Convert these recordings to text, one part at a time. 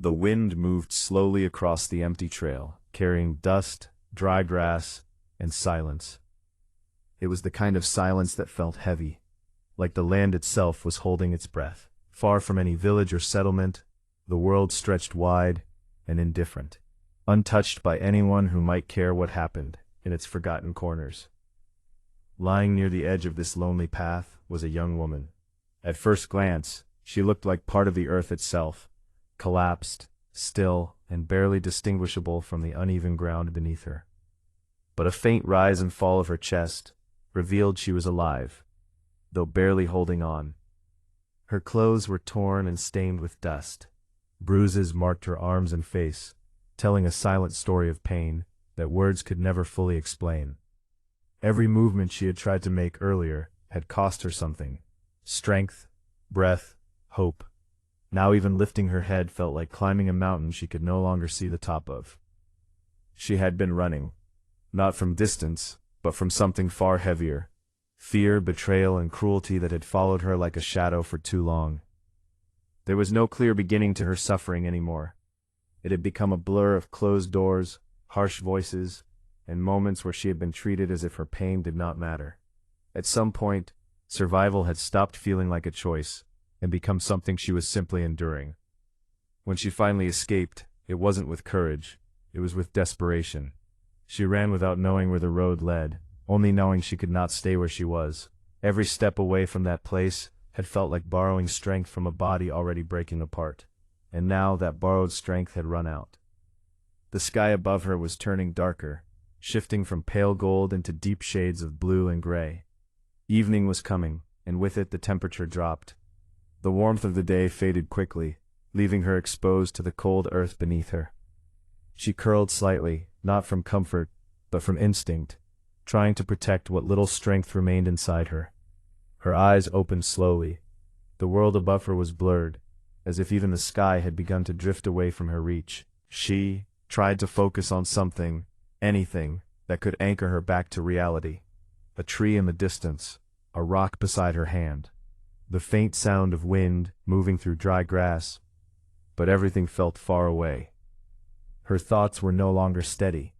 The wind moved slowly across the empty trail, carrying dust, dry grass, and silence. It was the kind of silence that felt heavy, like the land itself was holding its breath. Far from any village or settlement, the world stretched wide and indifferent, untouched by anyone who might care what happened in its forgotten corners. Lying near the edge of this lonely path was a young woman. At first glance, she looked like part of the earth itself, collapsed, still, and barely distinguishable from the uneven ground beneath her. But a faint rise and fall of her chest revealed she was alive, though barely holding on. Her clothes were torn and stained with dust. Bruises marked her arms and face, telling a silent story of pain that words could never fully explain. Every movement she had tried to make earlier had cost her something: strength, breath, hope. Now even lifting her head felt like climbing a mountain she could no longer see the top of. She had been running, not from distance, but from something far heavier: fear, betrayal, and cruelty that had followed her like a shadow for too long. There was no clear beginning to her suffering anymore. It had become a blur of closed doors, harsh voices, and moments where she had been treated as if her pain did not matter. At some point, survival had stopped feeling like a choice and become something she was simply enduring. When she finally escaped, it wasn't with courage, it was with desperation. She ran without knowing where the road led, only knowing she could not stay where she was. Every step away from that place had felt like borrowing strength from a body already breaking apart, and now that borrowed strength had run out. The sky above her was turning darker, shifting from pale gold into deep shades of blue and gray. Evening was coming, and with it the temperature dropped. The warmth of the day faded quickly, leaving her exposed to the cold earth beneath her. She curled slightly, not from comfort, but from instinct, trying to protect what little strength remained inside her. Her eyes opened slowly. The world above her was blurred, as if even the sky had begun to drift away from her reach. She tried to focus on something, anything, that could anchor her back to reality. A tree in the distance, a rock beside her hand, the faint sound of wind moving through dry grass, but everything felt far away. Her thoughts were no longer steady.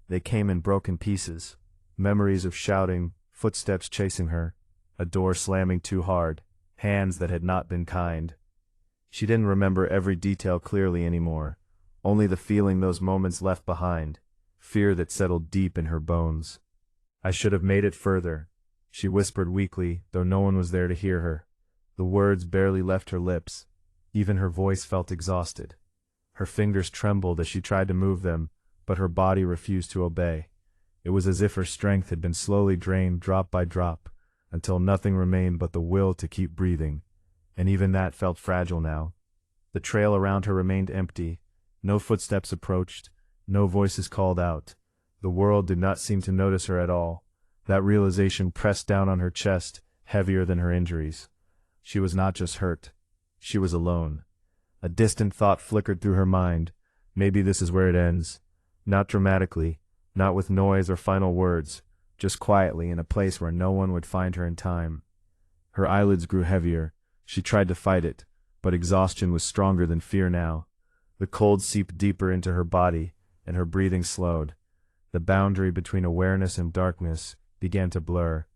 They came in broken pieces, memories of shouting, footsteps chasing her, a door slamming too hard, hands that had not been kind. She didn't remember every detail clearly anymore, only the feeling those moments left behind, fear that settled deep in her bones. "I should have made it further," she whispered weakly, though no one was there to hear her. The words barely left her lips. Even her voice felt exhausted. Her fingers trembled as she tried to move them, but her body refused to obey. It was as if her strength had been slowly drained drop by drop, until nothing remained but the will to keep breathing, and even that felt fragile now. The trail around her remained empty. No footsteps approached, no voices called out. The world did not seem to notice her at all. That realization pressed down on her chest, heavier than her injuries. She was not just hurt. She was alone. A distant thought flickered through her mind. Maybe this is where it ends. Not dramatically, not with noise or final words, just quietly in a place where no one would find her in time. Her eyelids grew heavier. She tried to fight it, but exhaustion was stronger than fear now. The cold seeped deeper into her body, and her breathing slowed. The boundary between awareness and darkness began to blur.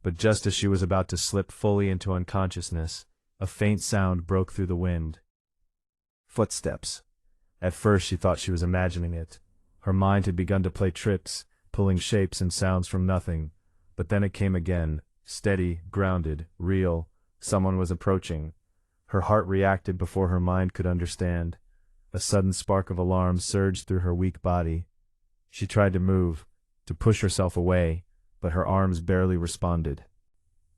But just as she was about to slip fully into unconsciousness, a faint sound broke through the wind. Footsteps. At first she thought she was imagining it. Her mind had begun to play tricks, pulling shapes and sounds from nothing. But then it came again, steady, grounded, real. Someone was approaching. Her heart reacted before her mind could understand. A sudden spark of alarm surged through her weak body. She tried to move, to push herself away, but her arms barely responded.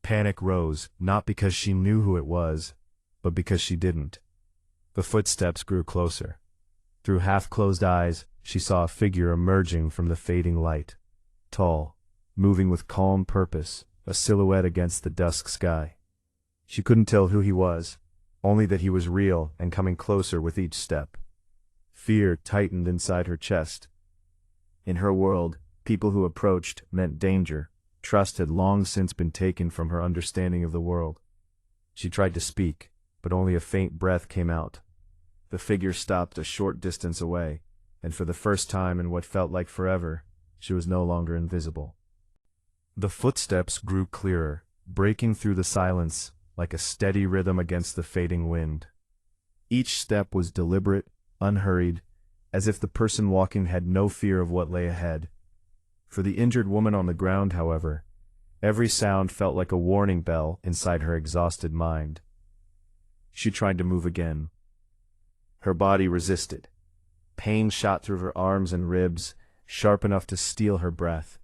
Panic rose, not because she knew who it was, but because she didn't. The footsteps grew closer. Through half-closed eyes, she saw a figure emerging from the fading light. Tall, moving with calm purpose, a silhouette against the dusk sky. She couldn't tell who he was, only that he was real and coming closer with each step. Fear tightened inside her chest. In her world, people who approached meant danger. Trust had long since been taken from her understanding of the world. She tried to speak, but only a faint breath came out. The figure stopped a short distance away, and for the first time in what felt like forever, she was no longer invisible. The footsteps grew clearer, breaking through the silence like a steady rhythm against the fading wind. Each step was deliberate, unhurried, as if the person walking had no fear of what lay ahead. For the injured woman on the ground, however, every sound felt like a warning bell inside her exhausted mind. She tried to move again. Her body resisted. Pain shot through her arms and ribs, sharp enough to steal her breath.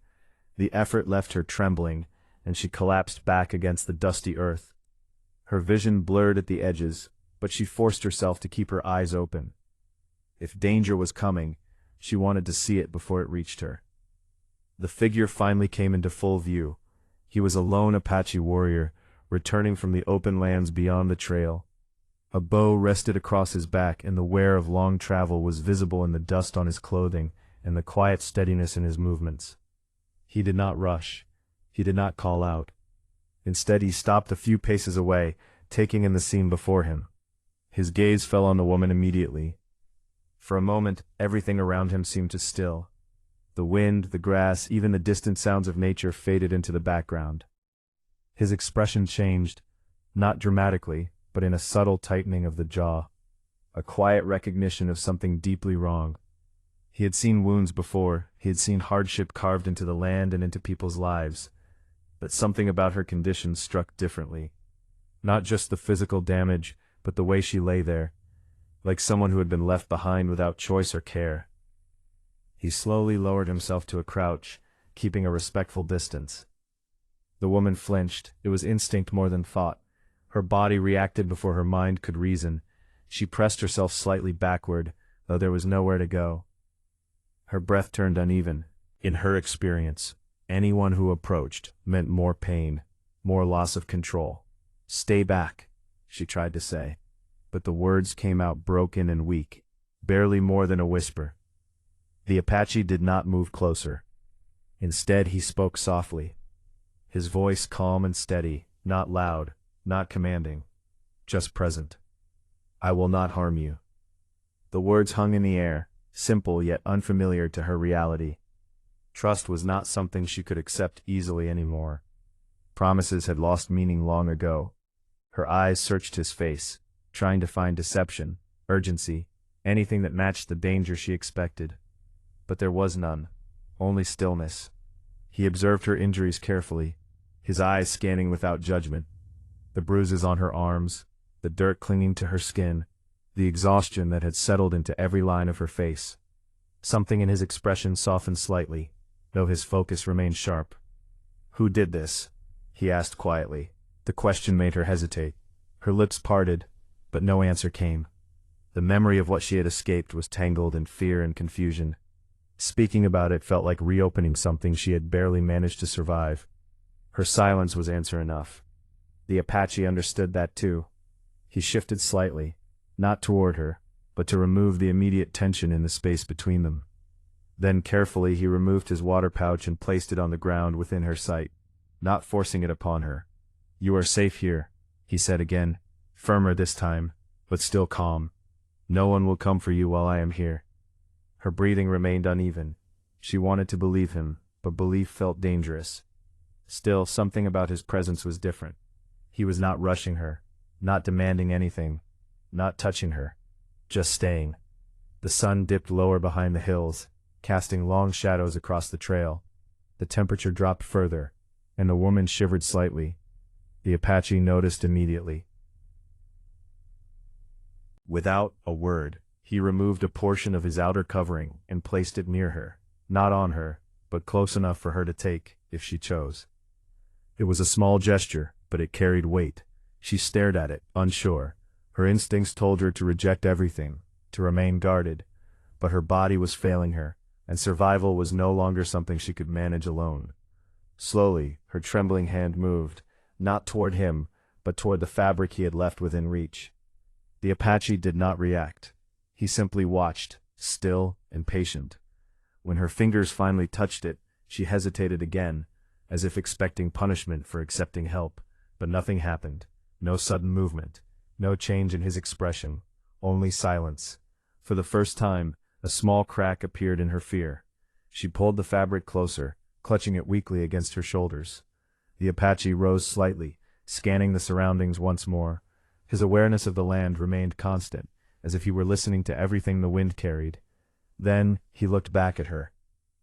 The effort left her trembling, and she collapsed back against the dusty earth. Her vision blurred at the edges, but she forced herself to keep her eyes open. If danger was coming, she wanted to see it before it reached her. The figure finally came into full view. He was a lone Apache warrior, returning from the open lands beyond the trail. A bow rested across his back, and the wear of long travel was visible in the dust on his clothing and the quiet steadiness in his movements. He did not rush. He did not call out. Instead, he stopped a few paces away, taking in the scene before him. His gaze fell on the woman immediately. For a moment, everything around him seemed to still. The wind, the grass, even the distant sounds of nature faded into the background. His expression changed, not dramatically, but in a subtle tightening of the jaw, a quiet recognition of something deeply wrong. He had seen wounds before, he had seen hardship carved into the land and into people's lives, but something about her condition struck differently. Not just the physical damage, but the way she lay there, like someone who had been left behind without choice or care. He slowly lowered himself to a crouch, keeping a respectful distance. The woman flinched. It was instinct more than thought. Her body reacted before her mind could reason. She pressed herself slightly backward, though there was nowhere to go. Her breath turned uneven. In her experience, anyone who approached meant more pain, more loss of control. "Stay back," she tried to say, but the words came out broken and weak, barely more than a whisper. The Apache did not move closer. Instead, he spoke softly, his voice calm and steady, not loud, not commanding, just present. "I will not harm you." The words hung in the air, simple yet unfamiliar to her reality. Trust was not something she could accept easily anymore. Promises had lost meaning long ago. Her eyes searched his face, trying to find deception, urgency, anything that matched the danger she expected. But there was none, only stillness. He observed her injuries carefully, his eyes scanning without judgment. The bruises on her arms, the dirt clinging to her skin, the exhaustion that had settled into every line of her face. Something in his expression softened slightly, though his focus remained sharp. "Who did this?" he asked quietly. The question made her hesitate. Her lips parted, but no answer came. The memory of what she had escaped was tangled in fear and confusion. Speaking about it felt like reopening something she had barely managed to survive. Her silence was answer enough. The Apache understood that too. He shifted slightly, not toward her, but to remove the immediate tension in the space between them. Then carefully he removed his water pouch and placed it on the ground within her sight, not forcing it upon her. "You are safe here," he said again, firmer this time, but still calm. "No one will come for you while I am here." Her breathing remained uneven. She wanted to believe him, but belief felt dangerous. Still, something about his presence was different. He was not rushing her, not demanding anything, not touching her, just staying. The sun dipped lower behind the hills, casting long shadows across the trail. The temperature dropped further, and the woman shivered slightly. The Apache noticed immediately. Without a word, he removed a portion of his outer covering and placed it near her, not on her, but close enough for her to take, if she chose. It was a small gesture, but it carried weight. She stared at it, unsure. Her instincts told her to reject everything, to remain guarded, but her body was failing her, and survival was no longer something she could manage alone. Slowly, her trembling hand moved, not toward him, but toward the fabric he had left within reach. The Apache did not react. He simply watched, still and patient. When her fingers finally touched it, she hesitated again, as if expecting punishment for accepting help, but nothing happened. No sudden movement, no change in his expression, only silence. For the first time, a small crack appeared in her fear. She pulled the fabric closer, clutching it weakly against her shoulders. The Apache rose slightly, scanning the surroundings once more. His awareness of the land remained constant, as if he were listening to everything the wind carried. Then, he looked back at her.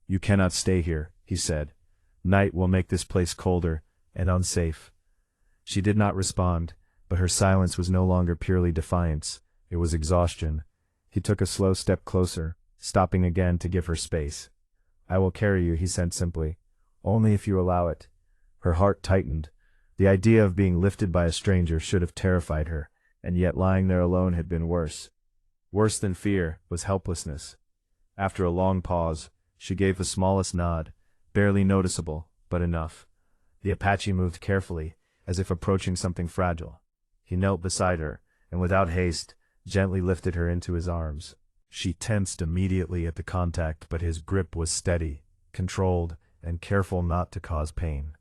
"You cannot stay here," he said. "Night will make this place colder and unsafe." She did not respond, but her silence was no longer purely defiance. It was exhaustion. He took a slow step closer, stopping again to give her space. "I will carry you," he said simply. "Only if you allow it." Her heart tightened. The idea of being lifted by a stranger should have terrified her, and yet lying there alone had been worse. Worse than fear was helplessness. After a long pause, she gave the smallest nod, barely noticeable, but enough. The Apache moved carefully, as if approaching something fragile. He knelt beside her, and without haste, gently lifted her into his arms. She tensed immediately at the contact, but his grip was steady, controlled, and careful not to cause pain.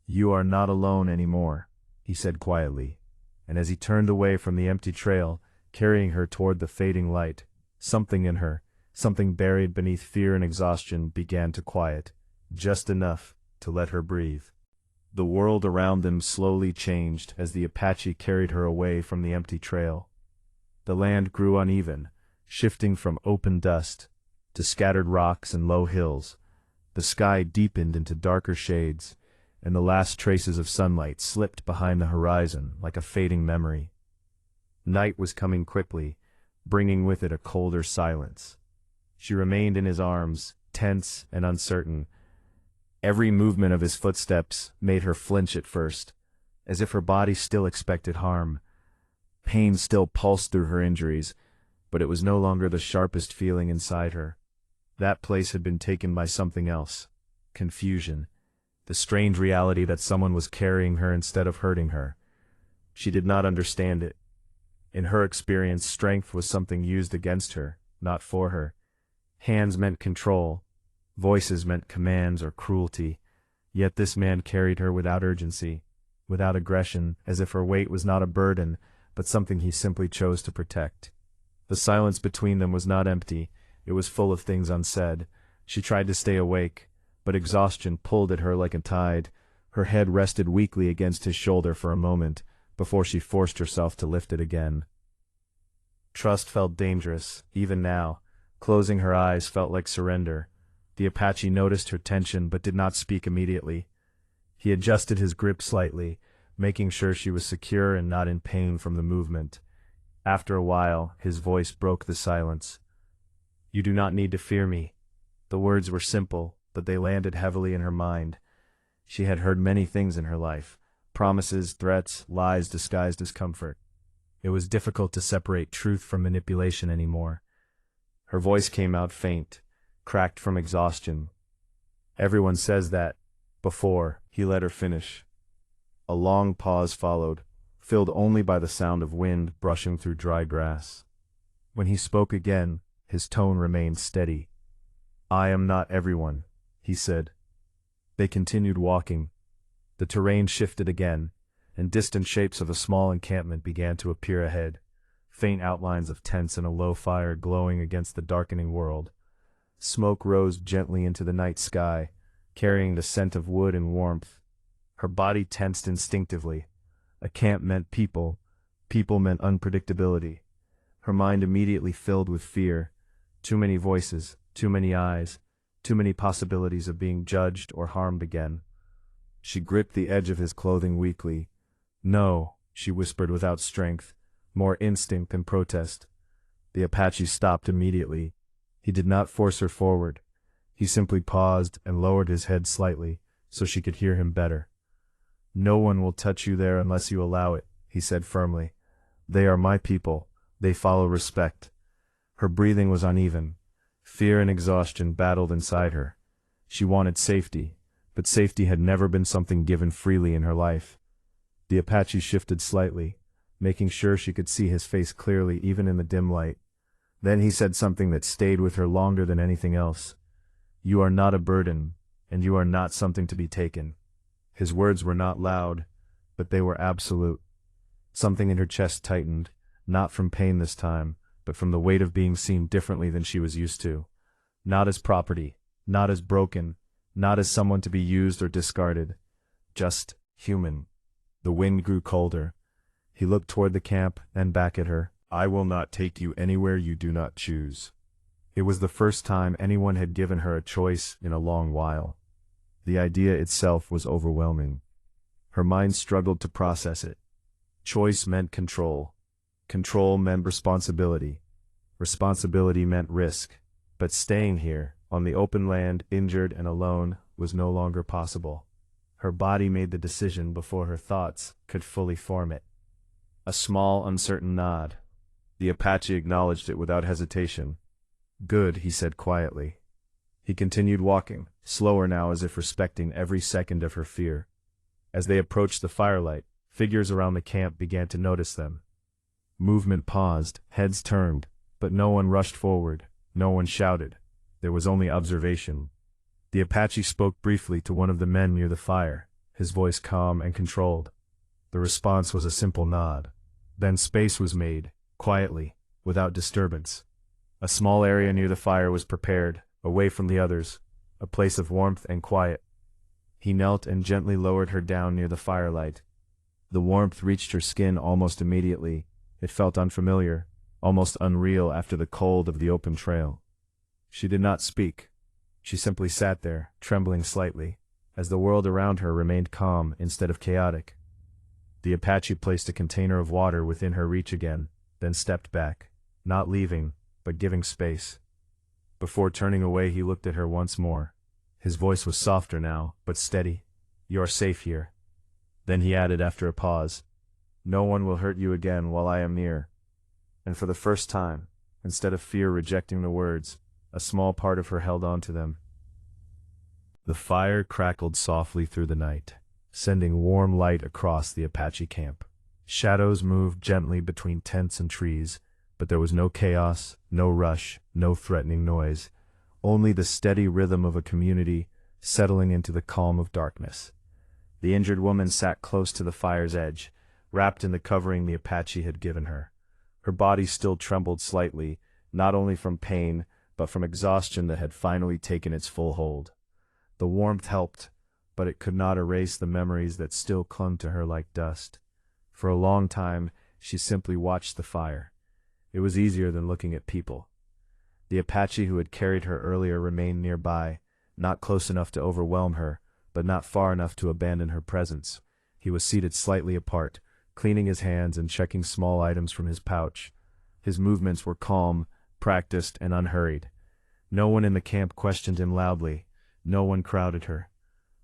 "You are not alone anymore," he said quietly, and as he turned away from the empty trail, carrying her toward the fading light, something in her, something buried beneath fear and exhaustion, began to quiet, just enough to let her breathe. The world around them slowly changed as the Apache carried her away from the empty trail. The land grew uneven, shifting from open dust to scattered rocks and low hills. The sky deepened into darker shades, and the last traces of sunlight slipped behind the horizon like a fading memory. Night was coming quickly, bringing with it a colder silence. She remained in his arms, tense and uncertain. Every movement of his footsteps made her flinch at first, as if her body still expected harm. Pain still pulsed through her injuries, but it was no longer the sharpest feeling inside her. That place had been taken by something else. Confusion. The strange reality that someone was carrying her instead of hurting her. She did not understand it. In her experience, strength was something used against her, not for her. Hands meant control. Voices meant commands or cruelty. Yet this man carried her without urgency, without aggression, as if her weight was not a burden, but something he simply chose to protect. The silence between them was not empty. It was full of things unsaid. She tried to stay awake, but exhaustion pulled at her like a tide. Her head rested weakly against his shoulder for a moment, before she forced herself to lift it again. Trust felt dangerous, even now. Closing her eyes felt like surrender. The Apache noticed her tension but did not speak immediately. He adjusted his grip slightly, making sure she was secure and not in pain from the movement. After a while, his voice broke the silence. "You do not need to fear me." The words were simple, but they landed heavily in her mind. She had heard many things in her life: promises, threats, lies disguised as comfort. It was difficult to separate truth from manipulation anymore. Her voice came out faint, cracked from exhaustion. "Everyone says that." Before he let her finish. A long pause followed, filled only by the sound of wind brushing through dry grass. When he spoke again, his tone remained steady. "I am not everyone," he said. They continued walking. The terrain shifted again, and distant shapes of a small encampment began to appear ahead, faint outlines of tents and a low fire glowing against the darkening world. Smoke rose gently into the night sky, carrying the scent of wood and warmth. Her body tensed instinctively. A camp meant people. People meant unpredictability. Her mind immediately filled with fear. Too many voices, too many eyes, too many possibilities of being judged or harmed again. She gripped the edge of his clothing weakly. "No," she whispered without strength, more instinct than protest. The Apache stopped immediately. He did not force her forward. He simply paused and lowered his head slightly, so she could hear him better. "No one will touch you there unless you allow it," he said firmly. "They are my people. They follow respect." Her breathing was uneven. Fear and exhaustion battled inside her. She wanted safety, but safety had never been something given freely in her life. The Apache shifted slightly, making sure she could see his face clearly even in the dim light. Then he said something that stayed with her longer than anything else. "You are not a burden, and you are not something to be taken." His words were not loud, but they were absolute. Something in her chest tightened, not from pain this time, but from the weight of being seen differently than she was used to. Not as property, not as broken, not as someone to be used or discarded. Just human. The wind grew colder. He looked toward the camp and back at her. I will not take you anywhere you do not choose. It was the first time anyone had given her a choice in a long while. The idea itself was overwhelming. Her mind struggled to process it. Choice meant control. Control meant responsibility. Responsibility meant risk. But staying here, on the open land, injured and alone, was no longer possible. Her body made the decision before her thoughts could fully form it. A small, uncertain nod. The Apache acknowledged it without hesitation. Good, he said quietly. He continued walking, slower now as if respecting every second of her fear. As they approached the firelight, figures around the camp began to notice them. Movement paused, heads turned, but no one rushed forward, no one shouted. There was only observation. The Apache spoke briefly to one of the men near the fire, his voice calm and controlled. The response was a simple nod. Then space was made, quietly, without disturbance. A small area near the fire was prepared, away from the others, a place of warmth and quiet. He knelt and gently lowered her down near the firelight. The warmth reached her skin almost immediately. It felt unfamiliar, almost unreal after the cold of the open trail. She did not speak. She simply sat there, trembling slightly, as the world around her remained calm instead of chaotic. The Apache placed a container of water within her reach again, then stepped back, not leaving, but giving space. Before turning away, he looked at her once more. His voice was softer now, but steady. You are safe here. Then he added after a pause, no one will hurt you again while I am near. And for the first time, instead of fear rejecting the words, a small part of her held on to them. The fire crackled softly through the night, sending warm light across the Apache camp. Shadows moved gently between tents and trees, but there was no chaos, no rush, no threatening noise, only the steady rhythm of a community settling into the calm of darkness. The injured woman sat close to the fire's edge, wrapped in the covering the Apache had given her. Her body still trembled slightly, not only from pain, but from exhaustion that had finally taken its full hold. The warmth helped, but it could not erase the memories that still clung to her like dust. For a long time, she simply watched the fire. It was easier than looking at people. The Apache who had carried her earlier remained nearby, not close enough to overwhelm her, but not far enough to abandon her presence. He was seated slightly apart, cleaning his hands and checking small items from his pouch. His movements were calm, practiced, and unhurried. No one in the camp questioned him loudly. No one crowded her.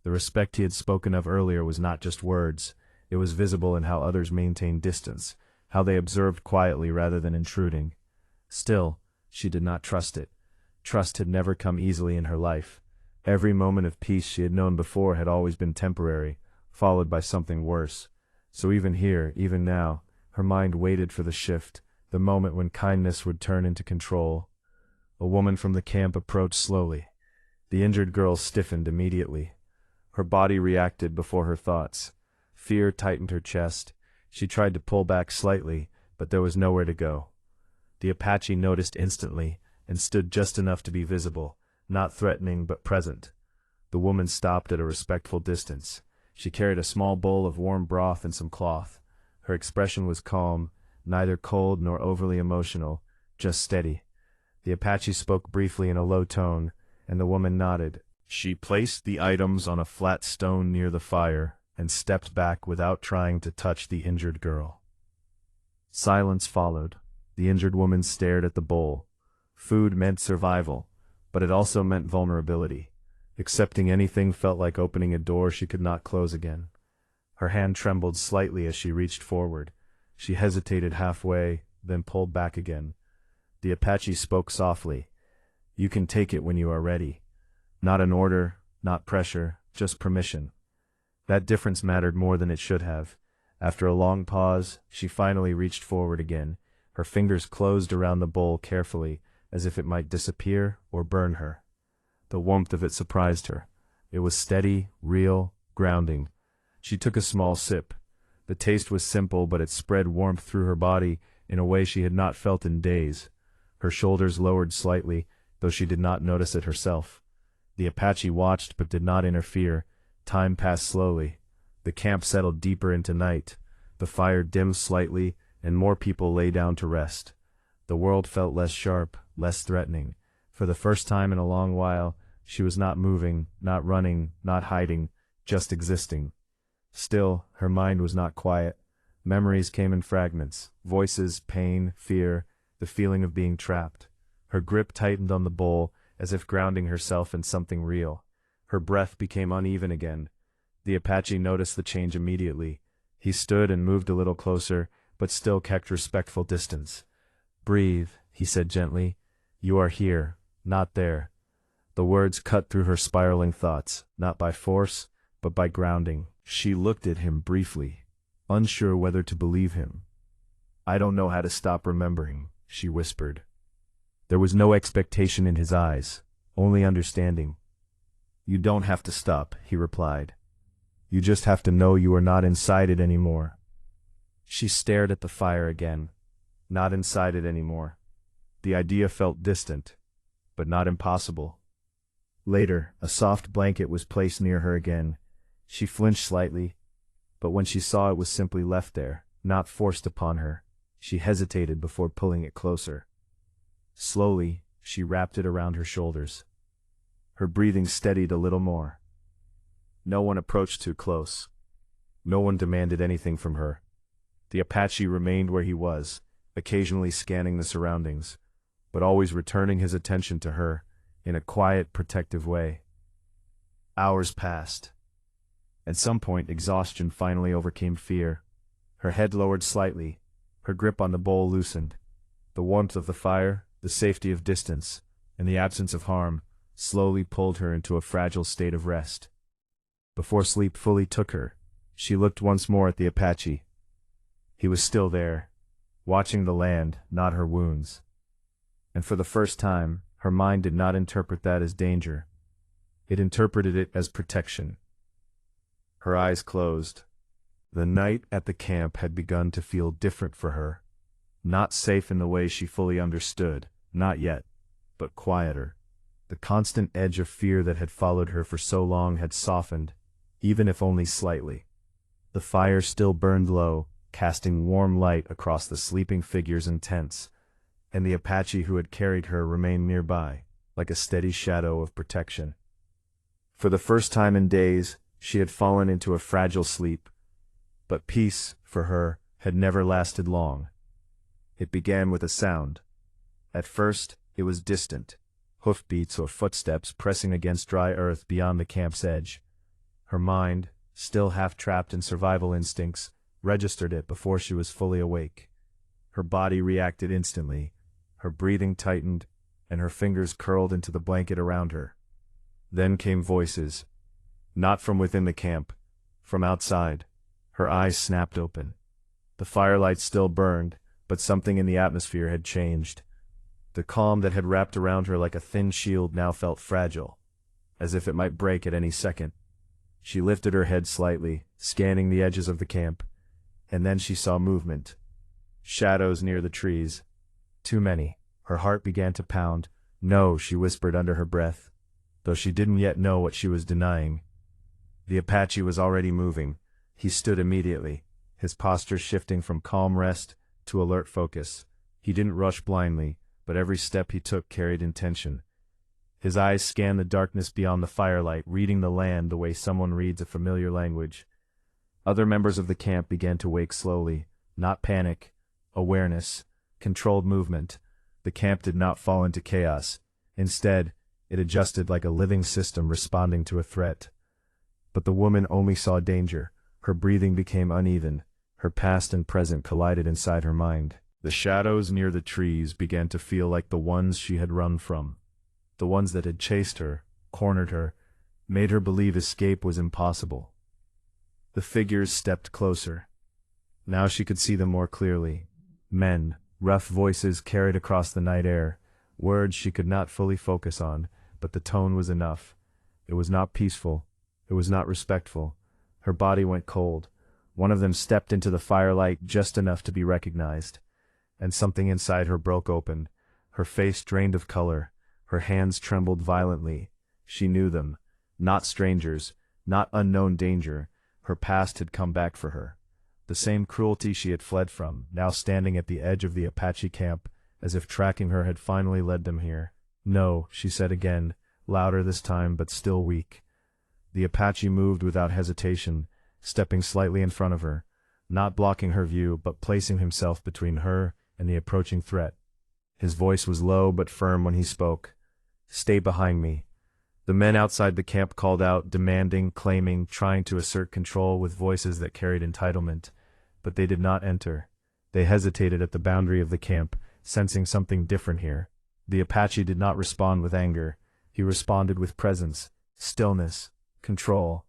The respect he had spoken of earlier was not just words. It was visible in how others maintained distance, how they observed quietly rather than intruding. Still, she did not trust it. Trust had never come easily in her life. Every moment of peace she had known before had always been temporary, followed by something worse. So even here, even now, her mind waited for the shift, the moment when kindness would turn into control. A woman from the camp approached slowly. The injured girl stiffened immediately. Her body reacted before her thoughts. Fear tightened her chest. She tried to pull back slightly, but there was nowhere to go. The Apache noticed instantly and stood just enough to be visible, not threatening but present. The woman stopped at a respectful distance. She carried a small bowl of warm broth and some cloth. Her expression was calm, neither cold nor overly emotional, just steady. The Apache spoke briefly in a low tone, and the woman nodded. She placed the items on a flat stone near the fire and stepped back without trying to touch the injured girl. Silence followed. The injured woman stared at the bowl. Food meant survival, but it also meant vulnerability. Accepting anything felt like opening a door she could not close again. Her hand trembled slightly as she reached forward. She hesitated halfway, then pulled back again. The Apache spoke softly. You can take it when you are ready. Not an order, not pressure, just permission. That difference mattered more than it should have. After a long pause, she finally reached forward again. Her fingers closed around the bowl carefully, as if it might disappear or burn her. The warmth of it surprised her. It was steady, real, grounding. She took a small sip. The taste was simple, but it spread warmth through her body in a way she had not felt in days. Her shoulders lowered slightly, though she did not notice it herself. The Apache watched but did not interfere. Time passed slowly. The camp settled deeper into night. The fire dimmed slightly, and more people lay down to rest. The world felt less sharp, less threatening. For the first time in a long while, she was not moving, not running, not hiding, just existing. Still, her mind was not quiet. Memories came in fragments, voices, pain, fear, the feeling of being trapped. Her grip tightened on the bowl, as if grounding herself in something real. Her breath became uneven again. The Apache noticed the change immediately. He stood and moved a little closer, but still kept respectful distance. "Breathe," he said gently. "You are here, not there." The words cut through her spiraling thoughts, not by force, but by grounding. She looked at him briefly, unsure whether to believe him. "I don't know how to stop remembering," she whispered. There was no expectation in his eyes, only understanding. "You don't have to stop," he replied. "You just have to know you are not inside it anymore." She stared at the fire again. Not inside it anymore. The idea felt distant, but not impossible. Later, a soft blanket was placed near her again. She flinched slightly, but when she saw it was simply left there, not forced upon her, she hesitated before pulling it closer. Slowly, she wrapped it around her shoulders. Her breathing steadied a little more. No one approached too close. No one demanded anything from her. The Apache remained where he was, occasionally scanning the surroundings, but always returning his attention to her, in a quiet, protective way. Hours passed. At some point, exhaustion finally overcame fear. Her head lowered slightly, her grip on the bowl loosened. The warmth of the fire, the safety of distance, and the absence of harm, slowly pulled her into a fragile state of rest. Before sleep fully took her, she looked once more at the Apache. He was still there, watching the land, not her wounds. And for the first time, her mind did not interpret that as danger. It interpreted it as protection. Her eyes closed. The night at the camp had begun to feel different for her. Not safe in the way she fully understood, not yet, but quieter. The constant edge of fear that had followed her for so long had softened, even if only slightly. The fire still burned low, casting warm light across the sleeping figures and tents, and the Apache who had carried her remained nearby, like a steady shadow of protection. For the first time in days, she had fallen into a fragile sleep, but peace, for her, had never lasted long. It began with a sound. At first, it was distant, hoofbeats or footsteps pressing against dry earth beyond the camp's edge. Her mind, still half trapped in survival instincts, registered it before she was fully awake. Her body reacted instantly. Her breathing tightened, and her fingers curled into the blanket around her. Then came voices. Not from within the camp, from outside. Her eyes snapped open. The firelight still burned, but something in the atmosphere had changed. The calm that had wrapped around her like a thin shield now felt fragile, as if it might break at any second. She lifted her head slightly, scanning the edges of the camp, and then she saw movement. Shadows near the trees. Too many. Her heart began to pound. "No," she whispered under her breath, though she didn't yet know what she was denying. The Apache was already moving. He stood immediately, his posture shifting from calm rest to alert focus. He didn't rush blindly, but every step he took carried intention. His eyes scanned the darkness beyond the firelight, reading the land the way someone reads a familiar language. Other members of the camp began to wake slowly, not panic, awareness, controlled movement. The camp did not fall into chaos. Instead, it adjusted like a living system responding to a threat. But the woman only saw danger. Her breathing became uneven. Her past and present collided inside her mind. The shadows near the trees began to feel like the ones she had run from. The ones that had chased her, cornered her, made her believe escape was impossible. The figures stepped closer. Now she could see them more clearly. Men, rough voices carried across the night air, words she could not fully focus on, but the tone was enough. It was not peaceful. It was not respectful. Her body went cold. One of them stepped into the firelight just enough to be recognized, and something inside her broke open. Her face drained of color, her hands trembled violently. She knew them. Not strangers, not unknown danger. Her past had come back for her. The same cruelty she had fled from, now standing at the edge of the Apache camp, as if tracking her had finally led them here. "No," she said again, louder this time but still weak. The Apache moved without hesitation, stepping slightly in front of her, not blocking her view but placing himself between her and the approaching threat. His voice was low but firm when he spoke. "Stay behind me." The men outside the camp called out, demanding, claiming, trying to assert control with voices that carried entitlement. But they did not enter. They hesitated at the boundary of the camp, sensing something different here. The Apache did not respond with anger. He responded with presence, stillness, control.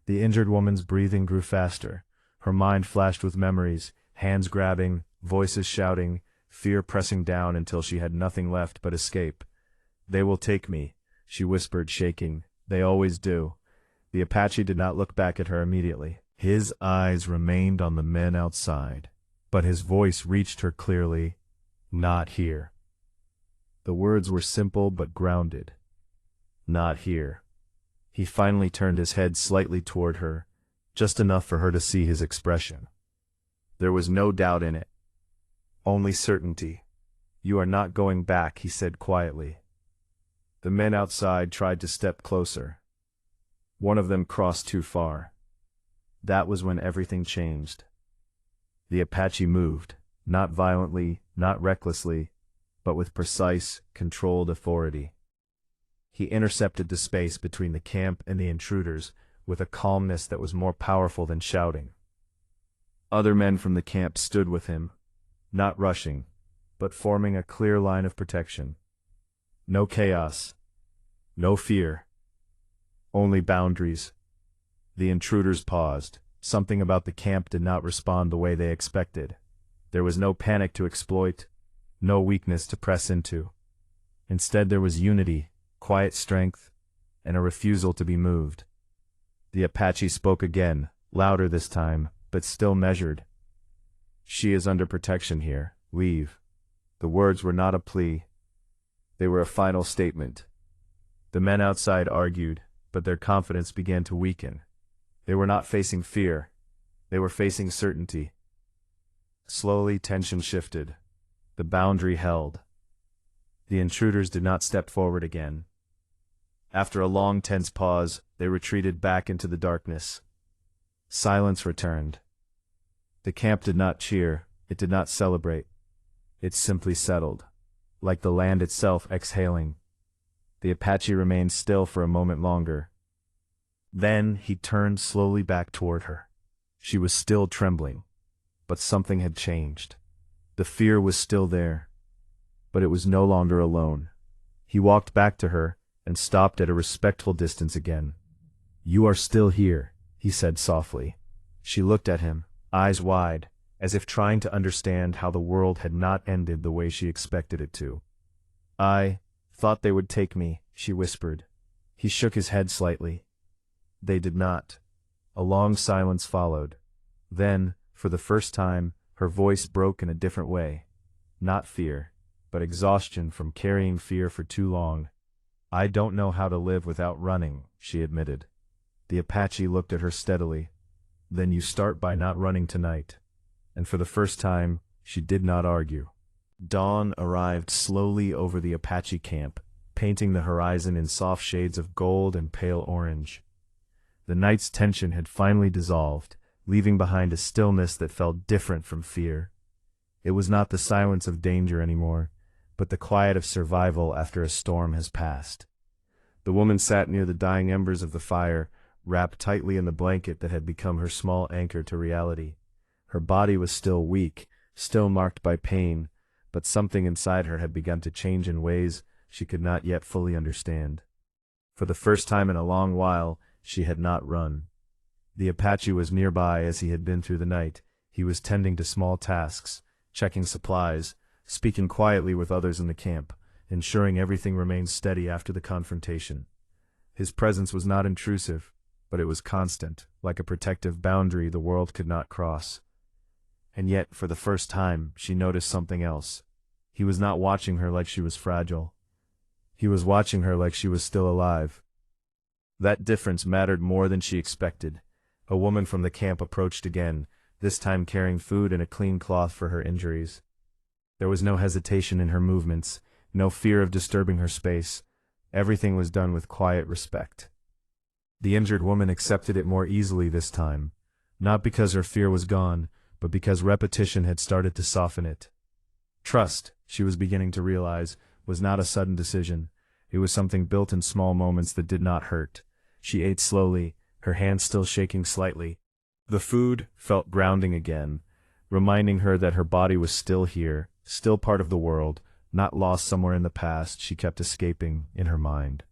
The injured woman's breathing grew faster. Her mind flashed with memories, hands grabbing, voices shouting, fear pressing down until she had nothing left but escape. "They will take me," she whispered, shaking. "They always do." The Apache did not look back at her immediately. His eyes remained on the men outside, but his voice reached her clearly. "Not here." The words were simple but grounded. "Not here." He finally turned his head slightly toward her, just enough for her to see his expression. There was no doubt in it. Only certainty. "You are not going back," he said quietly. The men outside tried to step closer. One of them crossed too far. That was when everything changed. The Apache moved, not violently, not recklessly, but with precise, controlled authority. He intercepted the space between the camp and the intruders with a calmness that was more powerful than shouting. Other men from the camp stood with him, not rushing, but forming a clear line of protection. No chaos, no fear, only boundaries. The intruders paused. Something about the camp did not respond the way they expected. There was no panic to exploit, no weakness to press into. Instead there was unity, quiet strength, and a refusal to be moved. The Apache spoke again, louder this time, but still measured. "She is under protection here. Leave." The words were not a plea. They were a final statement. The men outside argued, but their confidence began to weaken. They were not facing fear. They were facing certainty. Slowly, tension shifted. The boundary held. The intruders did not step forward again. After a long, tense pause, they retreated back into the darkness. Silence returned. The camp did not cheer. It did not celebrate. It simply settled, like the land itself exhaling. The Apache remained still for a moment longer. Then he turned slowly back toward her. She was still trembling, but something had changed. The fear was still there, but it was no longer alone. He walked back to her and stopped at a respectful distance again. "You are still here," he said softly. She looked at him, eyes wide, as if trying to understand how the world had not ended the way she expected it to. "I thought they would take me," she whispered. He shook his head slightly. "They did not." A long silence followed. Then, for the first time, her voice broke in a different way. Not fear, but exhaustion from carrying fear for too long. "I don't know how to live without running," she admitted. The Apache looked at her steadily. "Then you start by not running tonight." And for the first time, she did not argue. Dawn arrived slowly over the Apache camp, painting the horizon in soft shades of gold and pale orange. The night's tension had finally dissolved, leaving behind a stillness that felt different from fear. It was not the silence of danger anymore, but the quiet of survival after a storm has passed. The woman sat near the dying embers of the fire, wrapped tightly in the blanket that had become her small anchor to reality. Her body was still weak, still marked by pain, but something inside her had begun to change in ways she could not yet fully understand. For the first time in a long while, she had not run. The Apache was nearby as he had been through the night. He was tending to small tasks, checking supplies, speaking quietly with others in the camp, ensuring everything remained steady after the confrontation. His presence was not intrusive, but it was constant, like a protective boundary the world could not cross. And yet, for the first time, she noticed something else. He was not watching her like she was fragile. He was watching her like she was still alive. That difference mattered more than she expected. A woman from the camp approached again, this time carrying food and a clean cloth for her injuries. There was no hesitation in her movements, no fear of disturbing her space. Everything was done with quiet respect. The injured woman accepted it more easily this time, not because her fear was gone, but because repetition had started to soften it. Trust, she was beginning to realize, was not a sudden decision. It was something built in small moments that did not hurt. She ate slowly, her hands still shaking slightly. The food felt grounding again, reminding her that her body was still here, still part of the world, not lost somewhere in the past she kept escaping in her mind.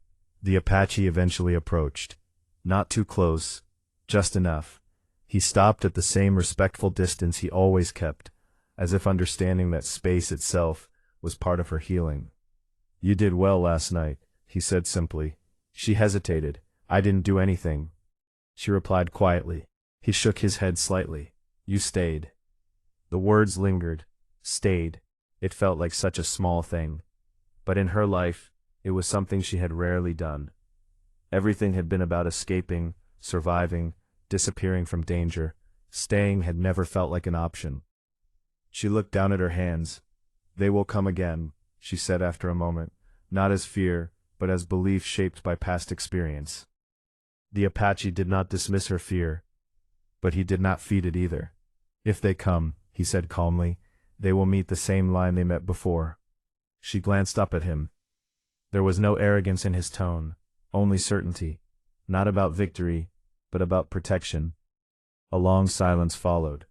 The Apache eventually approached. Not too close, just enough. He stopped at the same respectful distance he always kept, as if understanding that space itself was part of her healing. "You did well last night," he said simply. She hesitated. "I didn't do anything," she replied quietly. He shook his head slightly. "You stayed." The words lingered. Stayed. It felt like such a small thing. But in her life, it was something she had rarely done. Everything had been about escaping, surviving, disappearing from danger. Staying had never felt like an option. She looked down at her hands. "They will come again," she said after a moment, not as fear, but as belief shaped by past experience. The Apache did not dismiss her fear, but he did not feed it either. "If they come," he said calmly, "they will meet the same line they met before." She glanced up at him. There was no arrogance in his tone, only certainty, not about victory, but about protection. A long silence followed.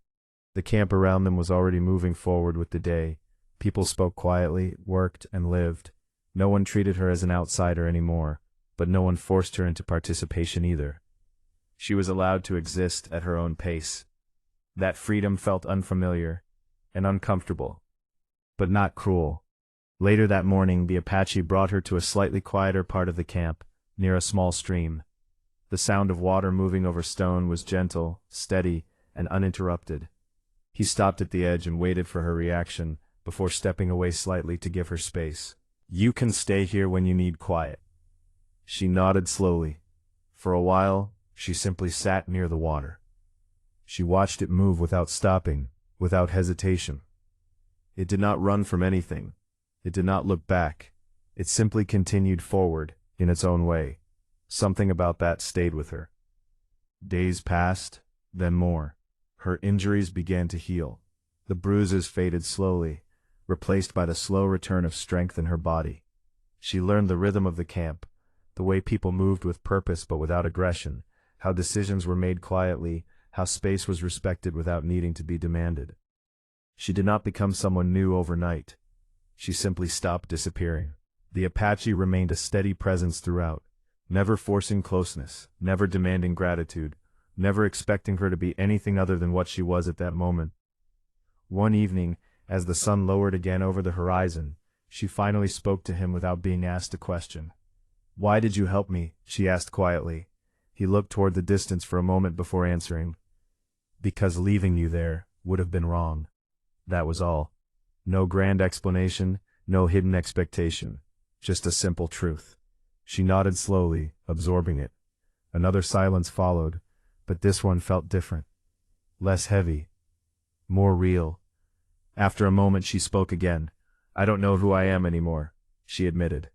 The camp around them was already moving forward with the day. People spoke quietly, worked, and lived. No one treated her as an outsider anymore, but no one forced her into participation either. She was allowed to exist at her own pace. That freedom felt unfamiliar and uncomfortable, but not cruel. Later that morning, the Apache brought her to a slightly quieter part of the camp, near a small stream. The sound of water moving over stone was gentle, steady, and uninterrupted. He stopped at the edge and waited for her reaction, before stepping away slightly to give her space. "You can stay here when you need quiet." She nodded slowly. For a while, she simply sat near the water. She watched it move without stopping, without hesitation. It did not run from anything. It did not look back. It simply continued forward, in its own way. Something about that stayed with her. Days passed, then more. Her injuries began to heal. The bruises faded slowly, replaced by the slow return of strength in her body. She learned the rhythm of the camp, the way people moved with purpose but without aggression, how decisions were made quietly, how space was respected without needing to be demanded. She did not become someone new overnight. She simply stopped disappearing. The Apache remained a steady presence throughout, never forcing closeness, never demanding gratitude, never expecting her to be anything other than what she was at that moment. One evening, as the sun lowered again over the horizon, she finally spoke to him without being asked a question. "Why did you help me?" she asked quietly. He looked toward the distance for a moment before answering. "Because leaving you there would have been wrong." That was all. No grand explanation, no hidden expectation, just a simple truth. She nodded slowly, absorbing it. Another silence followed, but this one felt different. Less heavy. More real. After a moment she spoke again. "I don't know who I am anymore," she admitted.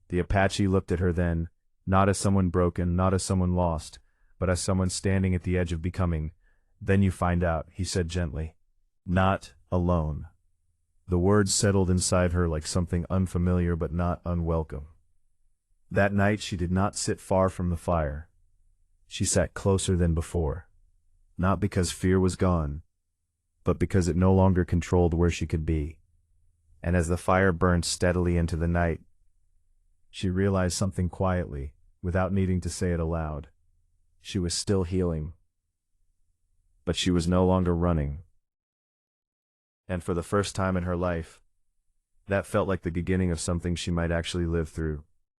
The Apache looked at her then, not as someone broken, not as someone lost, but as someone standing at the edge of becoming. "Then you find out," he said gently. "Not alone." The words settled inside her like something unfamiliar but not unwelcome. That night she did not sit far from the fire. She sat closer than before. Not because fear was gone, but because it no longer controlled where she could be. And as the fire burned steadily into the night, she realized something quietly, without needing to say it aloud. She was still healing, but she was no longer running. And for the first time in her life, that felt like the beginning of something she might actually live through.